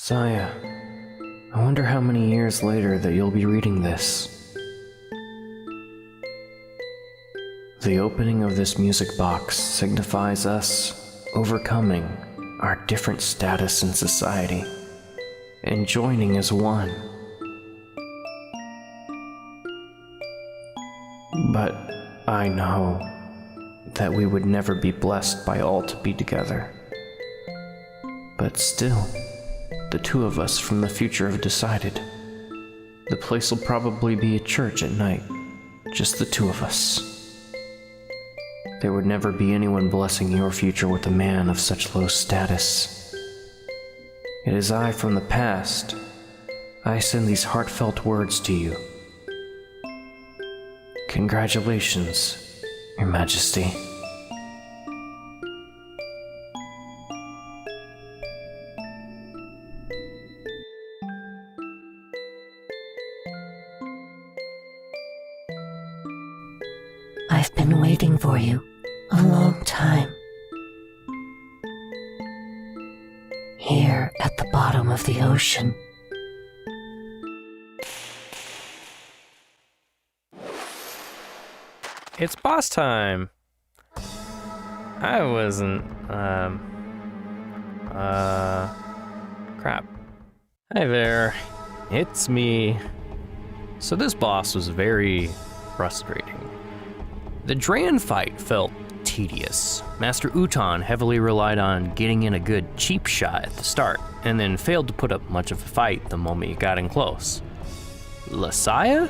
Saia, I wonder how many years later that you'll be reading this. The opening of this music box signifies us overcoming our different status in society and joining as one. But I know that we would never be blessed by all to be together. But still, the two of us from the future have decided. The place will probably be a church at night, just the two of us. There would never be anyone blessing your future with a man of such low status. It is I from the past. I send these heartfelt words to you. Congratulations, Your Majesty. I've been waiting for you a long time. Here at the bottom of the ocean. It's boss time. I wasn't, crap. Hi there, it's me. So this boss was very frustrating. The Dran fight felt tedious. Master Uton heavily relied on getting in a good cheap shot at the start, and then failed to put up much of a fight the moment you got in close. Saia?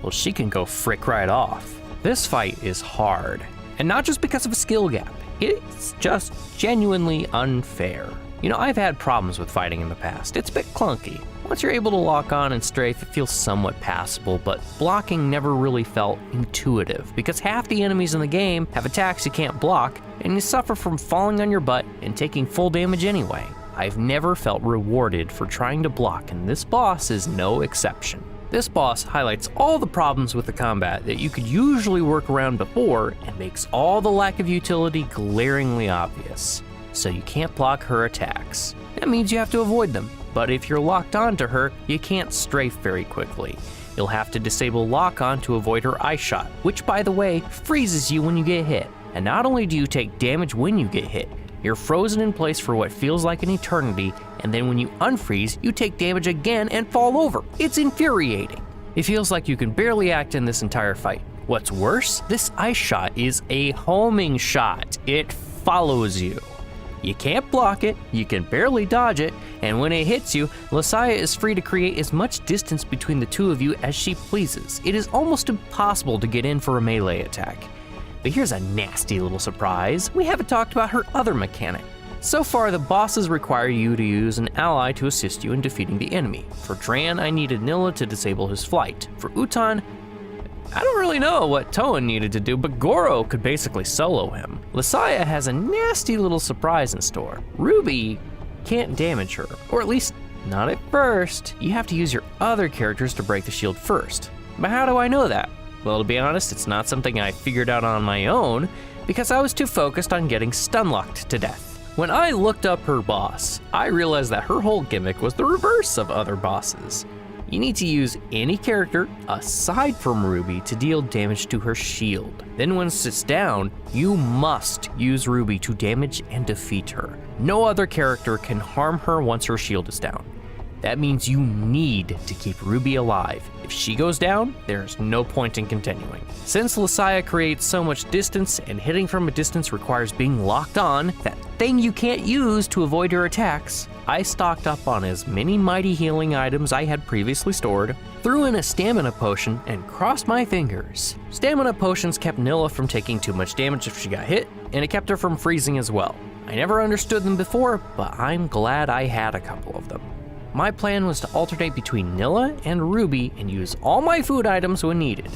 Well, she can go frick right off. This fight is hard, and not just because of a skill gap. It's just genuinely unfair. You know, I've had problems with fighting in the past. It's a bit clunky. Once you're able to lock on and strafe, it feels somewhat passable, but blocking never really felt intuitive because half the enemies in the game have attacks you can't block, and you suffer from falling on your butt and taking full damage anyway. I've never felt rewarded for trying to block, and this boss is no exception. This boss highlights all the problems with the combat that you could usually work around before and makes all the lack of utility glaringly obvious. So you can't block her attacks. That means you have to avoid them. But if you're locked onto her, you can't strafe very quickly. You'll have to disable lock-on to avoid her ice shot, which by the way, freezes you when you get hit. And not only do you take damage when you get hit, you're frozen in place for what feels like an eternity, and then when you unfreeze, you take damage again and fall over. It's infuriating. It feels like you can barely act in this entire fight. What's worse, this ice shot is a homing shot. It follows you. You can't block it, you can barely dodge it, and when it hits you, Saia is free to create as much distance between the two of you as she pleases. It is almost impossible to get in for a melee attack. But here's a nasty little surprise. We haven't talked about her other mechanic. So far, the bosses require you to use an ally to assist you in defeating the enemy. For Dran, I needed Nilla to disable his flight. For Uton, I don't really know what Toan needed to do, but Goro could basically solo him. Saia has a nasty little surprise in store. Ruby can't damage her, or at least not at first. You have to use your other characters to break the shield first. But how do I know that? Well, to be honest, it's not something I figured out on my own, because I was too focused on getting stun-locked to death. When I looked up her boss, I realized that her whole gimmick was the reverse of other bosses. You need to use any character aside from Ruby to deal damage to her shield. Then once it's down, you must use Ruby to damage and defeat her. No other character can harm her once her shield is down. That means you need to keep Ruby alive. If she goes down, there's no point in continuing. Since Saia creates so much distance and hitting from a distance requires being locked on, that thing you can't use to avoid her attacks, I stocked up on as many mighty healing items I had previously stored, threw in a stamina potion, and crossed my fingers. Stamina potions kept Nilla from taking too much damage if she got hit, and it kept her from freezing as well. I never understood them before, but I'm glad I had a couple of them. My plan was to alternate between Nilla and Ruby and use all my food items when needed.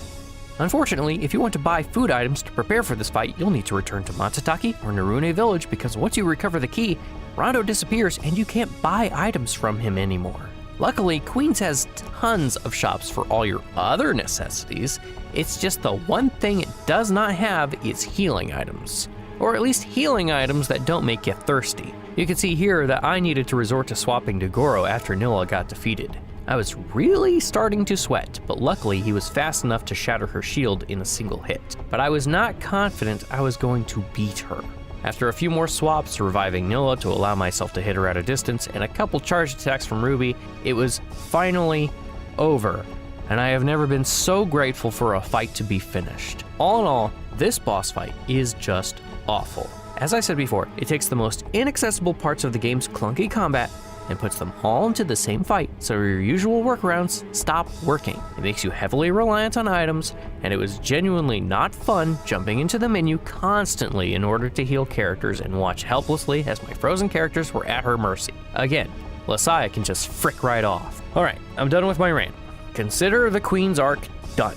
Unfortunately, if you want to buy food items to prepare for this fight, you'll need to return to Matsutake or Narune Village because once you recover the key, Rondo disappears and you can't buy items from him anymore. Luckily, Queens has tons of shops for all your other necessities. It's just the one thing it does not have is healing items. or at least healing items that don't make you thirsty. You can see here that I needed to resort to swapping to Goro after Nilla got defeated. I was really starting to sweat, but luckily he was fast enough to shatter her shield in a single hit. But I was not confident I was going to beat her. After a few more swaps, reviving Nilla to allow myself to hit her at a distance, and a couple charge attacks from Ruby, it was finally over. And I have never been so grateful for a fight to be finished. All in all, this boss fight is just awful. As I said before, it takes the most inaccessible parts of the game's clunky combat and puts them all into the same fight, so your usual workarounds stop working. It makes you heavily reliant on items, and it was genuinely not fun jumping into the menu constantly in order to heal characters and watch helplessly as my frozen characters were at her mercy. Again, Saia can just frick right off. Alright, I'm done with my rant. Consider the Queen's arc done.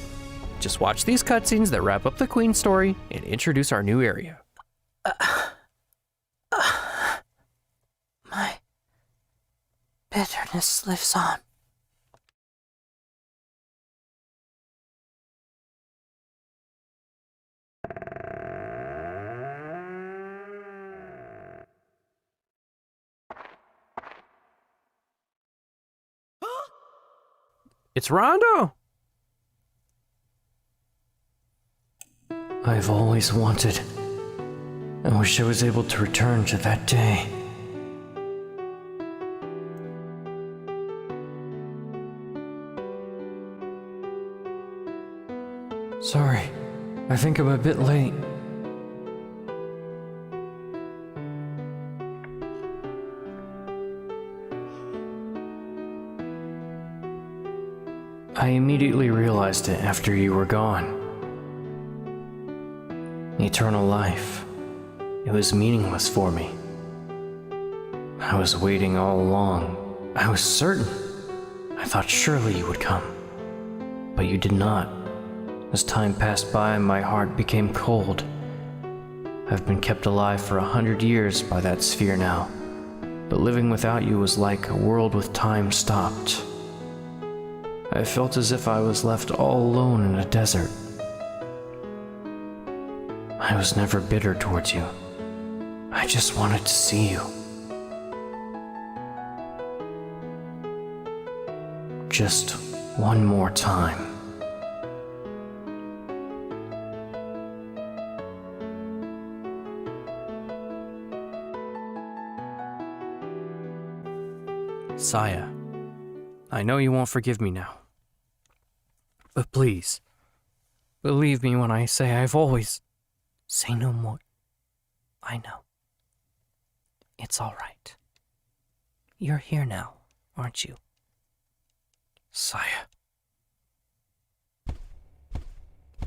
Just watch these cutscenes that wrap up the Queen's story and introduce our new area. My bitterness lives on. It's Rondo! I've always wanted. I wish I was able to return to that day. Sorry, I think I'm a bit late. I immediately realized it after you were gone. Eternal life. It was meaningless for me. I was waiting all along. I was certain. I thought surely you would come. But you did not. As time passed by, my heart became cold. I've been kept alive for 100 years by that sphere now. But living without you was like a world with time stopped. I felt as if I was left all alone in a desert. I was never bitter towards you. I just wanted to see you. Just one more time. Saia, I know you won't forgive me now. But please, believe me when I say I've always... Say no more. I know. It's all right. You're here now, aren't you? Saia.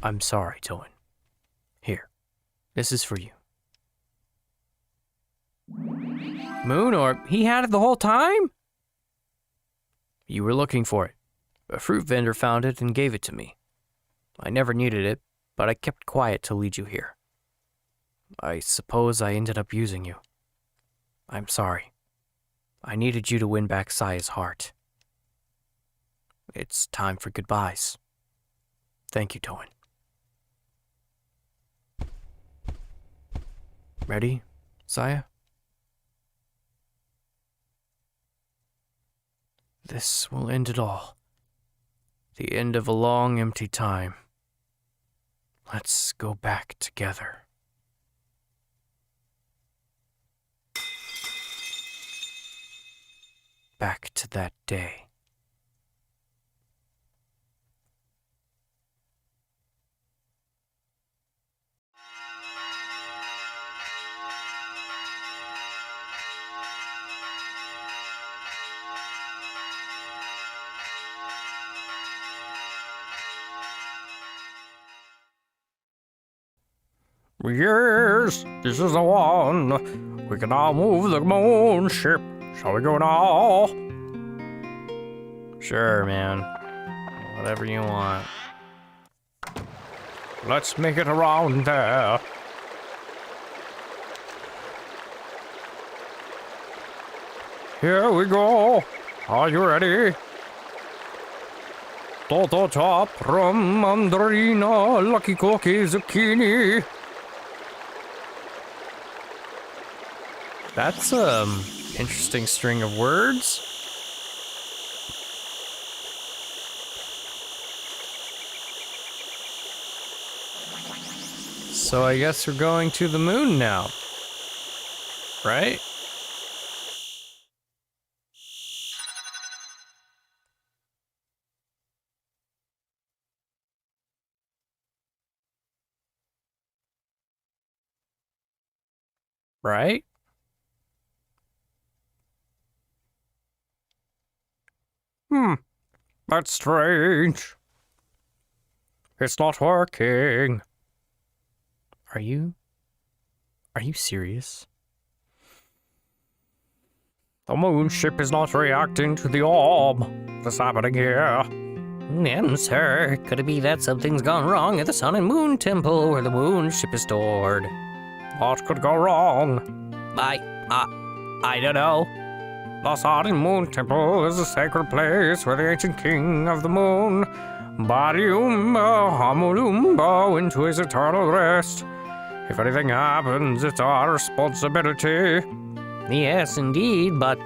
I'm sorry, Toin. Here, this is for you. Moon Orb? He had it the whole time? You were looking for it. A fruit vendor found it and gave it to me. I never needed it, but I kept quiet to lead you here. I suppose I ended up using you. I'm sorry. I needed you to win back Saia's heart. It's time for goodbyes. Thank you, Toin. Ready, Saia? This will end it all. The end of a long, empty time. Let's go back together. Back to that day. Yes, this is the one. We can all move the moon ship. Shall we go now? Sure, man. Whatever you want. Let's make it around there. Here we go. Are you ready? Toto top, rum, mandarina, lucky cookie, zucchini. That's interesting string of words. So I guess we're going to the moon now, right? Right? That's strange. It's not working. Are you serious? The moon ship is not reacting to the orb. What's happening here? Sir, could it be that something's gone wrong at the Sun and Moon Temple where the moon ship is stored? What could go wrong? I don't know. The Sun and Moon Temple is a sacred place where the ancient king of the moon, Bariumba Hamulumba, went to his eternal rest. If anything happens, it's our responsibility. Yes, indeed, but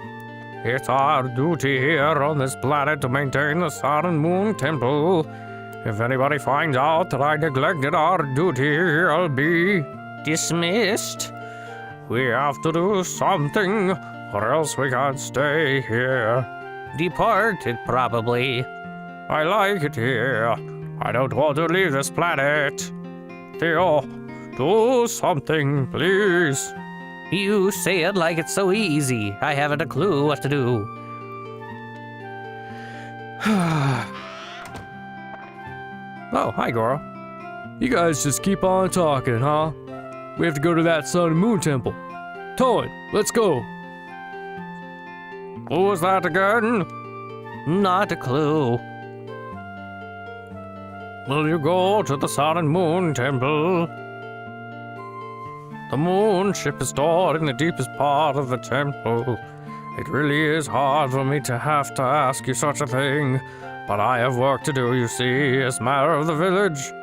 it's our duty here on this planet to maintain the Sun and Moon Temple. If anybody finds out that I neglected our duty, I'll be dismissed. We have to do something, or else we can't stay here. Departed, probably. I like it here. I don't want to leave this planet. Theo, do something, please. You say it like it's so easy. I haven't a clue what to do. Oh, hi, Goro. You guys just keep on talking, huh? We have to go to that Sun and Moon Temple. Toad, let's go. Who was that again? Not a clue. Will you go to the Sun and Moon Temple? The moon ship is stored in the deepest part of the temple. It really is hard for me to have to ask you such a thing, but I have work to do, you see, as mayor of the village.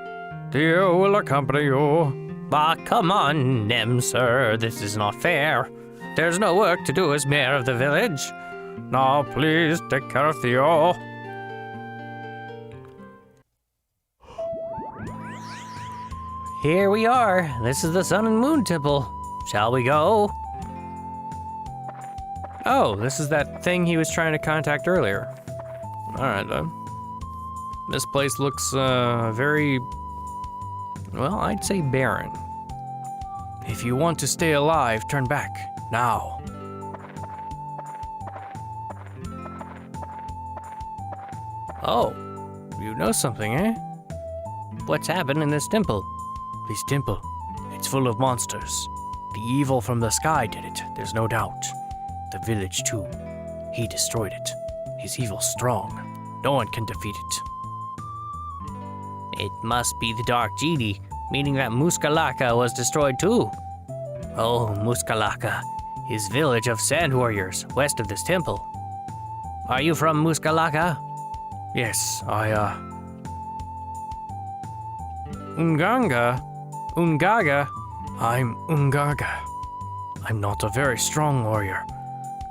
Theo will accompany you. Come on, Nem, sir, this is not fair. There's no work to do as mayor of the village. Now, please take care of Theo. Here we are. This is the Sun and Moon Temple. Shall we go? Oh, this is that thing he was trying to contact earlier. Alright then. This place looks very, well, I'd say barren. If you want to stay alive, turn back. Now. Oh, you know something, eh? What's happened in this temple? This temple, it's full of monsters. The evil from the sky did it, there's no doubt. The village, too. He destroyed it. His evil's strong. No one can defeat it. It must be the Dark Genie, meaning that Muskalaka was destroyed too. Oh, Muskalaka, his village of sand warriors, west of this temple. Are you from Muskalaka? Yes, Ungaga? I'm Ungaga. I'm not a very strong warrior.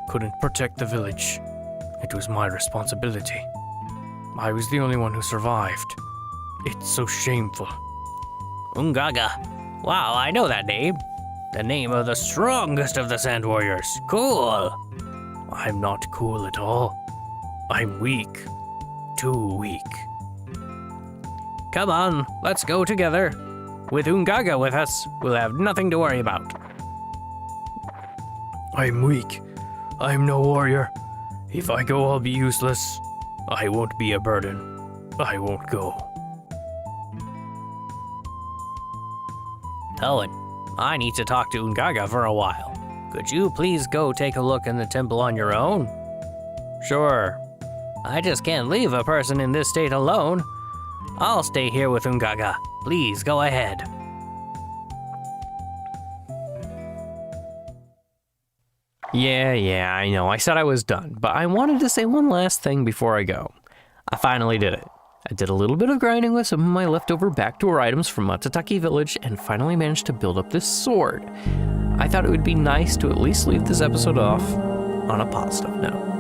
Couldn't protect the village. It was my responsibility. I was the only one who survived. It's so shameful. Ungaga. Wow, I know that name. The name of the strongest of the sand warriors. Cool. I'm not cool at all. I'm weak. Too weak. Come on, let's go together. With Ungaga with us, we'll have nothing to worry about. I'm weak. I'm no warrior. If I go, I'll be useless. I won't be a burden. I won't go. Owen, I need to talk to Ungaga for a while. Could you please go take a look in the temple on your own? Sure. I just can't leave a person in this state alone. I'll stay here with Ungaga. Please go ahead. Yeah, I know. I said I was done, but I wanted to say one last thing before I go. I finally did it. I did a little bit of grinding with some of my leftover backdoor items from Matataki Village and finally managed to build up this sword. I thought it would be nice to at least leave this episode off on a positive note.